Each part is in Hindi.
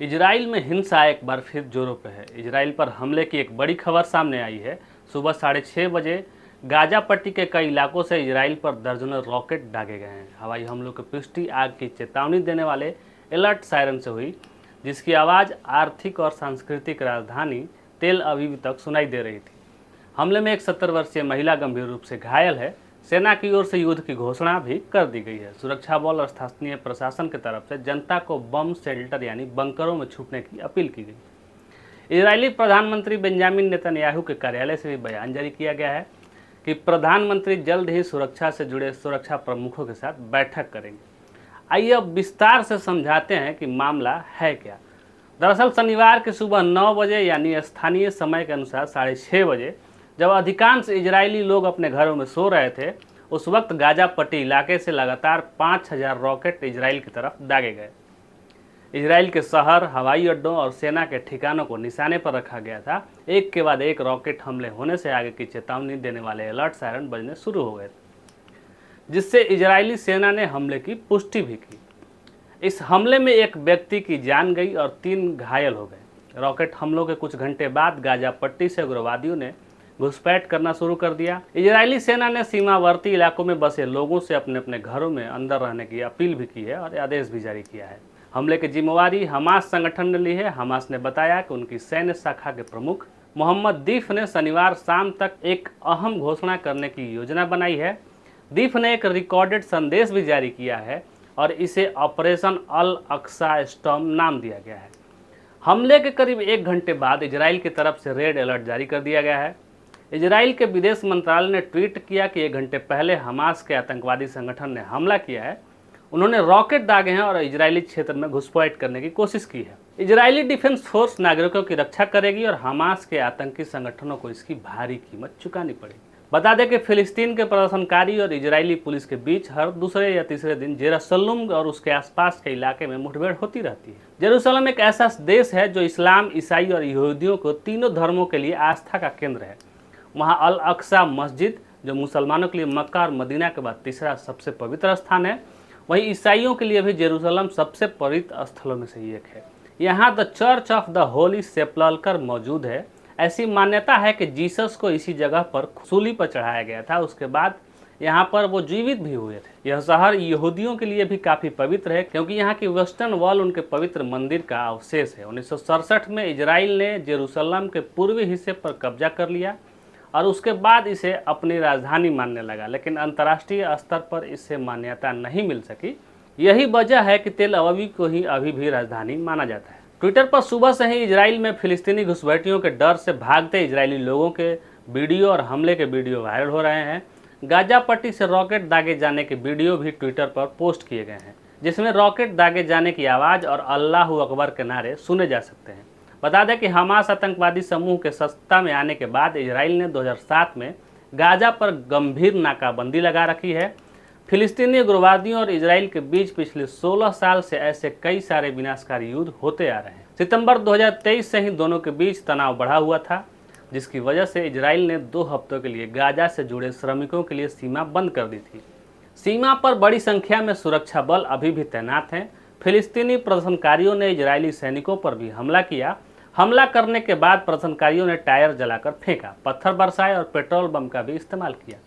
इजराइल में हिंसा एक बार फिर जोरों पे है। इजराइल पर हमले की एक बड़ी खबर सामने आई है। सुबह 6:30 बजे गाजा पट्टी के कई इलाकों से इजराइल पर दर्जनों रॉकेट दागे गए हैं। हवाई हमलों की पुष्टि आग की चेतावनी देने वाले अलर्ट सायरन से हुई, जिसकी आवाज़ आर्थिक और सांस्कृतिक राजधानी तेल अवीव तक सुनाई दे रही थी। हमले में एक 70 वर्षीय महिला गंभीर रूप से घायल है। सेना की ओर से युद्ध की घोषणा भी कर दी गई है। सुरक्षा बल और स्थानीय प्रशासन की तरफ से जनता को बम शेल्टर यानी बंकरों में छुपने की अपील की गई। इजरायली प्रधानमंत्री बेंजामिन नेतन्याहू के कार्यालय से भी बयान जारी किया गया है कि प्रधानमंत्री जल्द ही सुरक्षा से जुड़े सुरक्षा प्रमुखों के साथ बैठक करेंगे। आइए अब विस्तार से समझाते हैं कि मामला है क्या। दरअसल शनिवार की सुबह 9 बजे यानी स्थानीय समय के अनुसार 6:30 बजे जब अधिकांश इजरायली लोग अपने घरों में सो रहे थे, उस वक्त गाजा पट्टी इलाके से लगातार 5000 रॉकेट इजराइल की तरफ दागे गए। इजराइल के शहर, हवाई अड्डों और सेना के ठिकानों को निशाने पर रखा गया था। एक के बाद एक रॉकेट हमले होने से आगे की चेतावनी देने वाले अलर्ट सायरन बजने शुरू हो गए, जिससे इजरायली सेना ने हमले की पुष्टि भी की। इस हमले में एक व्यक्ति की जान गई और 3 घायल हो गए। रॉकेट हमलों के कुछ घंटे बाद गाजा पट्टी से उग्रवादियों ने घुसपैठ करना शुरू कर दिया। इजरायली सेना ने सीमावर्ती इलाकों में बसे लोगों से अपने अपने घरों में अंदर रहने की अपील भी की है और आदेश भी जारी किया है। हमले की जिम्मेवारी हमास संगठन ने ली है। हमास ने बताया कि उनकी सैन्य शाखा के प्रमुख मोहम्मद दीफ ने शनिवार शाम तक एक अहम घोषणा करने की योजना बनाई है। दीफ ने एक रिकॉर्डेड संदेश भी जारी किया है और इसे ऑपरेशन अल अक्सा स्टॉर्म नाम दिया गया है। हमले के करीब 1 घंटे बाद इजराइल की तरफ से रेड अलर्ट जारी कर दिया गया है। इजराइल के विदेश मंत्रालय ने ट्वीट किया कि 1 घंटे पहले हमास के आतंकवादी संगठन ने हमला किया है। उन्होंने रॉकेट दागे हैं और इजरायली क्षेत्र में घुसपैठ करने की कोशिश की है। इजरायली डिफेंस फोर्स नागरिकों की रक्षा करेगी और हमास के आतंकी संगठनों को इसकी भारी कीमत चुकानी पड़ेगी। बता दें कि फिलिस्तीन के प्रदर्शनकारी और इजरायली पुलिस के बीच हर दूसरे या तीसरे दिन जेरूसलम और उसके आसपास के इलाके में मुठभेड़ होती रहती है। जेरूसलम एक ऐसा देश है जो इस्लाम, ईसाई और यहूदियों को तीनों धर्मों के लिए आस्था का केंद्र है। वहाँ अल अक्सा मस्जिद, जो मुसलमानों के लिए मक्का और मदीना के बाद तीसरा सबसे पवित्र स्थान है, वहीं ईसाइयों के लिए भी जेरूसलम सबसे पवित्र स्थलों में से एक है। यहाँ the Church of the Holy Sepulchre मौजूद है। ऐसी मान्यता है कि जीसस को इसी जगह पर सूली पर चढ़ाया गया था। उसके बाद यहाँ पर वो जीवित भी हुए थे। यह शहर यहूदियों के लिए भी काफ़ी पवित्र है, क्योंकि यहाँ की वेस्टर्न वॉल उनके पवित्र मंदिर का अवशेष है। 1967 में इजराइल ने जेरूसलम के पूर्वी हिस्से पर कब्जा कर लिया और उसके बाद इसे अपनी राजधानी मानने लगा, लेकिन अंतर्राष्ट्रीय स्तर पर इसे मान्यता नहीं मिल सकी। यही वजह है कि तेल अवीव को ही अभी भी राजधानी माना जाता है। ट्विटर पर सुबह से ही इजराइल में फिलिस्तीनी घुसपैठियों के डर से भागते इजरायली लोगों के वीडियो और हमले के वीडियो वायरल हो रहे हैं। गाजा पट्टी से रॉकेट दागे जाने के वीडियो भी ट्विटर पर पोस्ट किए गए हैं, जिसमें रॉकेट दागे जाने की आवाज़ और अल्लाह अकबर के नारे सुने जा सकते हैं। बता दें कि हमास आतंकवादी समूह के सत्ता में आने के बाद इजराइल ने 2007 में गाजा पर गंभीर नाकाबंदी लगा रखी है। फिलिस्तीनी उग्रवादियों और इजराइल के बीच पिछले 16 साल से ऐसे कई सारे विनाशकारी युद्ध होते आ रहे हैं। सितंबर 2023 से ही दोनों के बीच तनाव बढ़ा हुआ था, जिसकी वजह से इजराइल ने 2 हफ्तों के लिए गाजा से जुड़े श्रमिकों के लिए सीमा बंद कर दी थी। सीमा पर बड़ी संख्या में सुरक्षा बल अभी भी तैनात हैं। फिलिस्तीनी प्रदर्शनकारियों ने इजरायली सैनिकों पर भी हमला किया। हमला करने के बाद प्रदर्शनकारियों ने टायर जलाकर फेंका, पत्थर बरसाए और पेट्रोल बम का भी इस्तेमाल किया,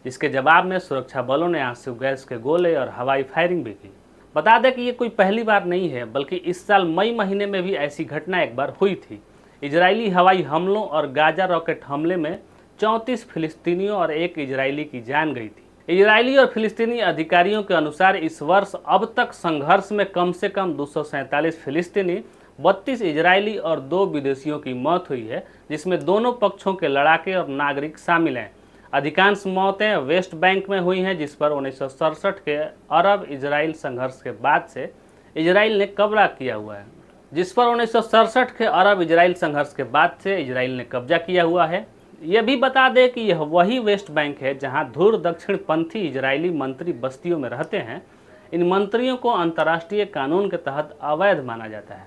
जिसके जवाब में सुरक्षा बलों ने आंसू गैस के गोले और हवाई फायरिंग भी की। बता दें कि ये कोई पहली बार नहीं है, बल्कि इस साल मई महीने में भी ऐसी घटना एक बार हुई थी। इजरायली हवाई हमलों और गाजा रॉकेट हमले में 34 फिलिस्तीनियों और 1 इजरायली की जान गई थी। इजरायली और फिलिस्तीनी अधिकारियों के अनुसार इस वर्ष अब तक संघर्ष में कम से कम 247 फिलिस्तीनी, 32 इजरायली और 2 विदेशियों की मौत हुई है, जिसमें दोनों पक्षों के लड़ाके और नागरिक शामिल हैं। अधिकांश मौतें वेस्ट बैंक में हुई हैं, जिस पर 1967 के अरब इजराइल संघर्ष के बाद से इजराइल ने कब्जा किया हुआ है। यह भी बता दें कि यह वही वेस्ट बैंक है जहां धुर दक्षिणपंथी इजरायली मंत्री बस्तियों में रहते हैं। इन मंत्रियों को अंतर्राष्ट्रीय कानून के तहत अवैध माना जाता है।